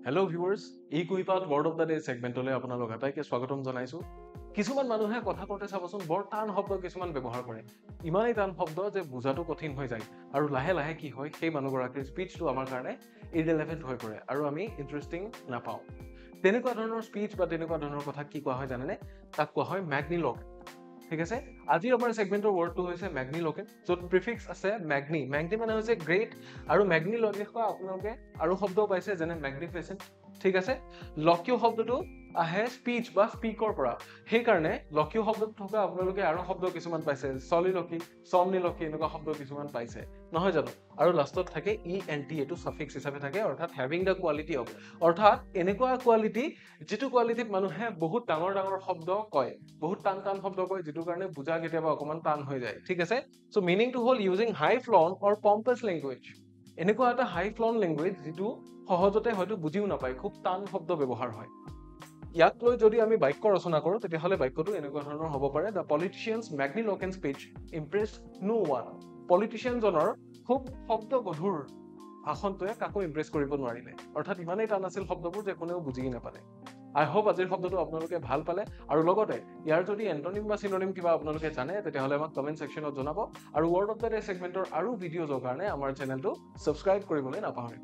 Hello' viewers, এই কুইপাত word of the day ছেগমেণ্টলৈ আপোনালোক আটাইকে স্বাগতম জনাইছোঁ। কিছুমান মানুহে কথা কওঁতে চাবচোন বৰ টান শব্দ কিছুমান ব্যৱহাৰ কৰে। ইমানেই টান শব্দ যে বুজাটো কঠিন হৈ যায় আৰু লাহে লাহে কি হয় সেই মানুহগৰাকীৰ স্পীচটো আমাৰ কাৰণে ইৰেলেভেণ্ট হৈ পৰে আৰু আমি ইণ্টাৰেষ্টিং নাপাওঁ। তেনেকুৱা ধৰণৰ স্পীচ বা তেনেকুৱা ধৰণৰ কথা কি কোৱা হয় জানেনে? তাক কোৱা হয় ম্যাগনিলকে। ঠিক আছে, আজি আমাৰ ছেগমেণ্টৰ ৱৰ্ডটো হৈছে ম্যাগনিলকে, য'ত প্ৰিফিক্স আছে ম্যাগনি। ম্যাগনি মানে হৈছে গ্ৰেট আৰু ম্যাগনিলকে আপোনালোকে আৰু শব্দ পাইছে যেনে ম্যাগনিফিচেন্ট। ঠিক আছে, লকিও শব্দটো আহে স্পীচ বা স্পীকৰ পৰা, সেইকাৰণে লকিও শব্দত থকা আপোনালোকে আৰু শব্দ কিছুমান পাইছে, চলিলকি, সমনিলকি, এনেকুৱা শব্দ কিছুমান পাইছে নহয় জানো? আৰু লাষ্টত থাকে ENT, এইটো ছাফিক্স হিচাপে থাকে, অৰ্থাৎ হেভিং দ্য কোৱালিটি অফ, অৰ্থাৎ এনেকুৱা কোৱালিটি যিটো কোৱালিটিত মানুহে বহুত ডাঙৰ ডাঙৰ শব্দ কয়, বহুত টান টান শব্দ কয়, যিটো কাৰণে বুজা কেতিয়াবা অকমান টান হৈ যায়। ঠিক আছে, চ' মিনিংটো হ'ল ইউজিং হাই ফ্লন অৰ পম্পাছ লেংগুৱেজ। এনেকুৱা এটা হাই ফ্লন লেংগুৱেজ যিটো সহজতে হয়তো বুজিও নাপায়, খুব টান শব্দ ব্যৱহাৰ হয়। ইয়াক লৈ যদি আমি বাক্য ৰচনা কৰোঁ তেতিয়াহ'লে বাক্যটো এনেকুৱা ধৰণৰ হ'ব পাৰে, the পলিটিচিয়ানছ ম্যাগনিলকেন speech impressed no one. পলিটিচিয়ানজনৰ খুব শব্দগধুৰ ভাষণটোৱে কাকো ইমপ্ৰেছ কৰিব নোৱাৰিলে, অৰ্থাৎ ইমানেই টান আছিল শব্দবোৰ যে কোনেও বুজি নাপালে। আই হোপ আজিৰ শব্দটো আপোনালোকে ভাল পালে, আৰু লগতে ইয়াৰ যদি এণ্টনিম বা চিনোনিম কিবা আপোনালোকে জানে তেতিয়াহ'লে আমাক কমেণ্ট ছেকশ্যনত জনাব, আৰু ৱৰ্ড অফ দ্য ডে ছেগমেণ্টৰ আৰু ভিডিঅ'জৰ কাৰণে আমাৰ চেনেলটো ছাবস্ক্ৰাইব কৰিবলৈ নাপাহৰিব।